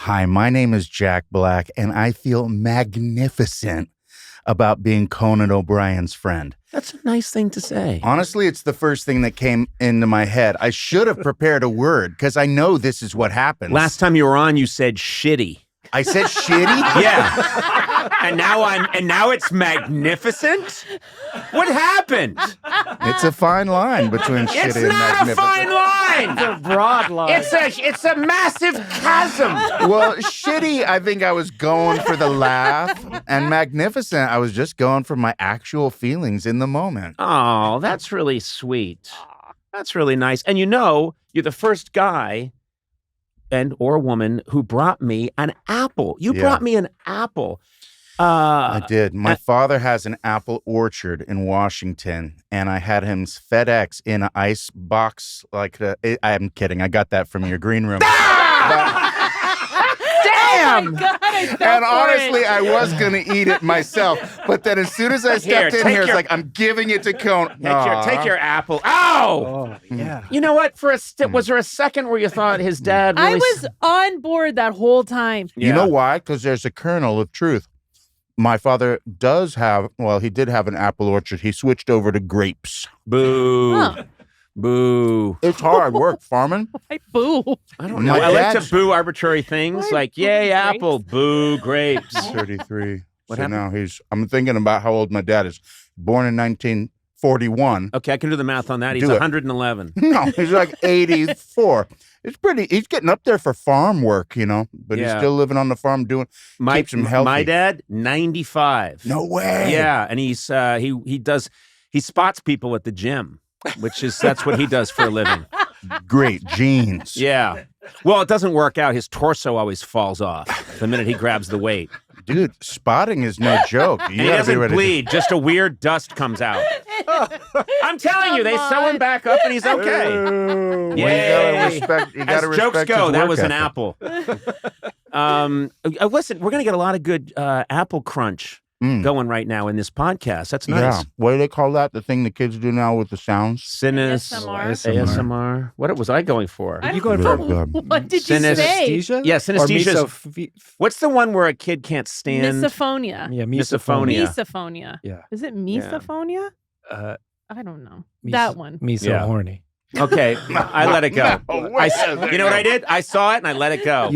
Hi, my name is Jack Black, and I feel magnificent about being Conan O'Brien's friend. That's a nice thing to say. Honestly, it's the first thing that came into my head. I should have prepared a word because I know this is what happens. Last time you were on, you said shitty. I said shitty? Yeah. And now it's magnificent? What happened? It's a fine line between shitty and magnificent. It's not a fine line. It's a broad line. It's a massive chasm. Well, shitty, I think I was going for the laugh, and magnificent, I was just going for my actual feelings in the moment. Oh, that's really sweet. That's really nice. And you're the first guy or woman who brought me an apple. You brought me an apple. I did. My father has an apple orchard in Washington, and I had him FedEx in an ice box. I'm kidding. I got that from your green room. Damn! Oh my God, and honestly, I was going to eat it myself. But then as soon as I stepped in here, it's like, I'm giving it to Conan. Take your apple. Ow! Oh, yeah. You know what? Was there a second where you thought his dad really... I was on board that whole time. You know why? Because there's a kernel of truth. My father he did have an apple orchard. He switched over to grapes. Boo. Huh. Boo. It's hard work, farming. I boo. I don't know. I like to boo arbitrary things like, yay, grapes? apple, boo, grapes. 33. What So happened? now I'm thinking about how old my dad is. Born in 1941. Okay, I can do the math on that. He's Do it. 111. No, he's like 84. He's getting up there for farm work, but he's still living on the farm keeps him healthy. My dad, 95. No way. Yeah, and he spots people at the gym, that's what he does for a living. Great genes. Yeah. Well, it doesn't work out. His torso always falls off the minute he grabs the weight. Dude, spotting is no joke. You And he gotta be doesn't ready. bleed. Just a weird dust comes out. I'm telling you, they sew him back up and he's okay. Ooh, Yay. You gotta As respect jokes his go, that work was an ethic. apple. Listen, we're going to get a lot of good apple crunch going right now in this podcast. That's nice. Yeah. What do they call that? The thing the kids do now with the sounds? ASMR. What was I going for? You going for What did you say? synesthesia? Yeah, synesthesia. Or What's the one where a kid can't stand? Misophonia. Yeah, misophonia. Misophonia. Yeah. Is it misophonia? Uh, I don't know. That one. Me so Yeah. horny. Okay, I let it go. You know what I did? I saw it and I let it go.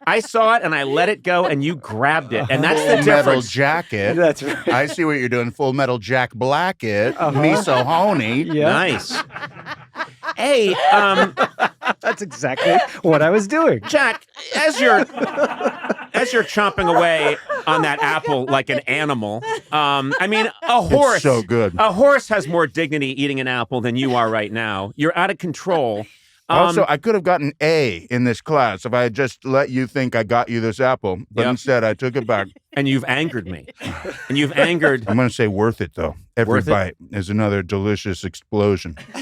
I saw it and I let it go, and you grabbed it, and that's the Full Metal difference. Jacket. That's right. I see what you're doing. Full Metal Jack Blacket. Me so honey. Yeah. Nice. Hey, That's exactly what I was doing. Jack, as you're chomping away on that apple like an animal, I mean, a horse. It's so good. A horse has more dignity eating an apple than you are right now. You're out of control. Also, I could have gotten A in this class if I had just let you think I got you this apple. But instead, I took it back. And you've angered me. And you've angered. I'm going to say worth it, though. Every Worth it? bite is another delicious explosion. You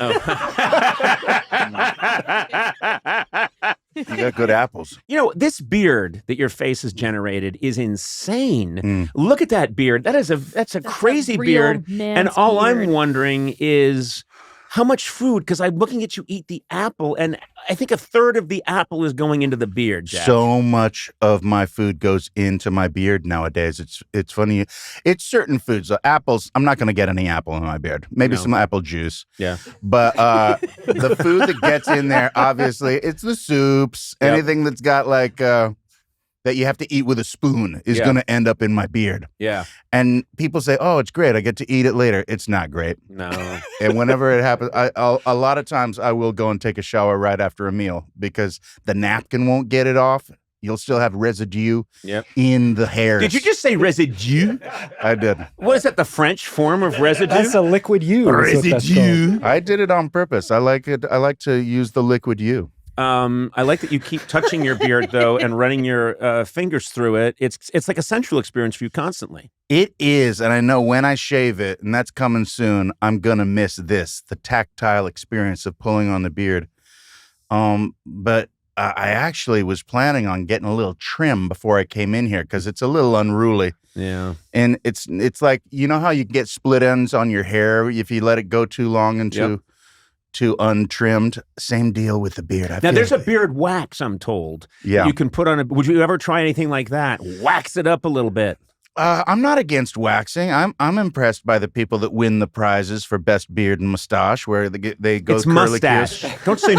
got good apples. This beard that your face has generated is insane. Look at that beard. That's a crazy real beard. man's And all beard. I'm wondering is how much food, because I'm looking at you eat the apple, and I think a third of the apple is going into the beard, Jack. So much of my food goes into my beard nowadays. It's funny. It's certain foods. Apples, I'm not going to get any apple in my beard. Maybe some apple juice. Yeah. But the food that gets in there, obviously, it's the soups. Yep. Anything that's got that you have to eat with a spoon is going to end up in my beard. Yeah. And people say, oh, it's great. I get to eat it later. It's not great. No. And whenever it happens, a lot of times I will go and take a shower right after a meal because the napkin won't get it off. You'll still have residue in the hairs. Did you just say residue? I did. What is that, the French form of residue? That's a liquid U. Residue. I did it on purpose. I like it. I like to use the liquid U. I like that you keep touching your beard, though, and running your fingers through it. It's like a sensual experience for you constantly. It is, and I know when I shave it, and that's coming soon, I'm going to miss the tactile experience of pulling on the beard. But I actually was planning on getting a little trim before I came in here because it's a little unruly. Yeah. And it's like, you know how you get split ends on your hair if you let it go too long into to untrimmed. Same deal with the beard. Now, there's a beard wax, I'm told. Yeah. You can put on would you ever try anything like that? Wax it up a little bit. I'm not against waxing. I'm impressed by the people that win the prizes for best beard and mustache, where they go It's curly mustache. cues. Don't say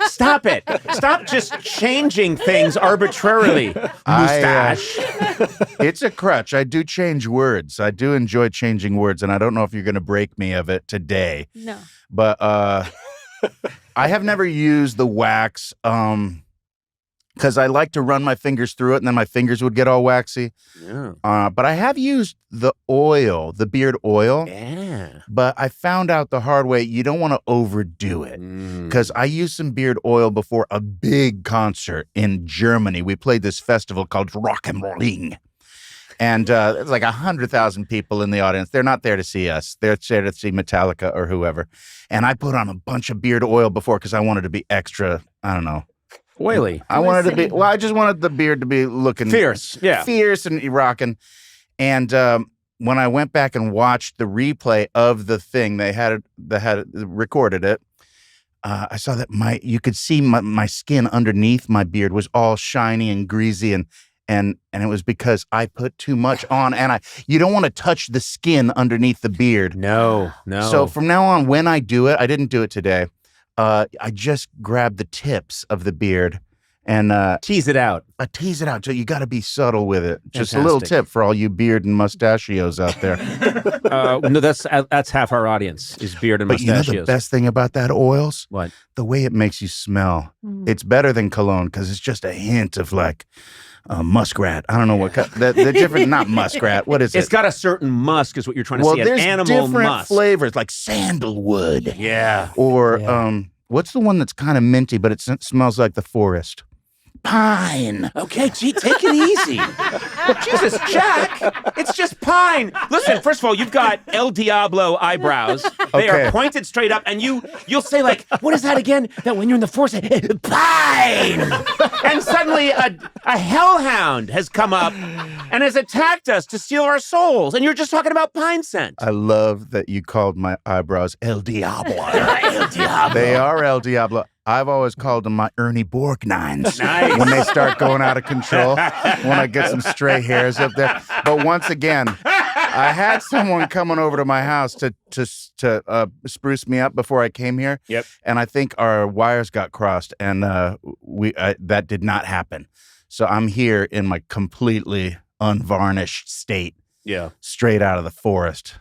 stop it. Stop just changing things arbitrarily. Mustache. It's a crutch. I do change words. I do enjoy changing words, and I don't know if you're going to break me of it today. No. But I have never used the wax because I like to run my fingers through it, and then my fingers would get all waxy. Yeah. But I have used the oil, the beard oil. Yeah. But I found out the hard way, you don't want to overdo it. Because I used some beard oil before a big concert in Germany. We played this festival called Rock and Ring. And there's like 100,000 people in the audience. They're not there to see us. They're there to see Metallica or whoever. And I put on a bunch of beard oil before because I wanted to be extra, I don't know. Oily. I wanted to be, I just wanted the beard to be looking Fierce. Yeah. fierce and rocking. And when I went back and watched the replay of the thing, they had recorded it. I saw that you could see my skin underneath my beard was all shiny and greasy, and it was because I put too much on, and you don't want to touch the skin underneath the beard. No. So from now on, when I do it, I didn't do it today. I just grab the tips of the beard and tease it out. I tease it out. So you got to be subtle with it. Just Fantastic. a little tip for all you beard and mustachios out there. No, that's half our audience is beard and But you know mustachios. the best thing about that oils? What? The way it makes you smell. It's better than cologne because it's just a hint of like muskrat. I don't know what the different. Not muskrat. What is it? It's got a certain musk, is what you're trying to well, say. An there's animal different musk. flavors like sandalwood. Yeah. Or what's the one that's kind of minty but it smells like the forest? Pine. Okay, gee, take it easy. Jesus, Jack, it's just pine. Listen, first of all, you've got El Diablo eyebrows. They Okay. are pointed straight up, and you'll say like, what is that again? That when you're in the forest, pine. And suddenly a hellhound has come up and has attacked us to steal our souls, and you're just talking about pine scent. I love that you called my eyebrows El Diablo. El Diablo. They are El Diablo. I've always called them my Ernie Borgnines. Nice. When they start going out of control, when I get some stray hairs up there. But once again, I had someone coming over to my house to spruce me up before I came here. Yep. And I think our wires got crossed, and that did not happen. So I'm here in my completely unvarnished state, Yeah. straight out of the forest.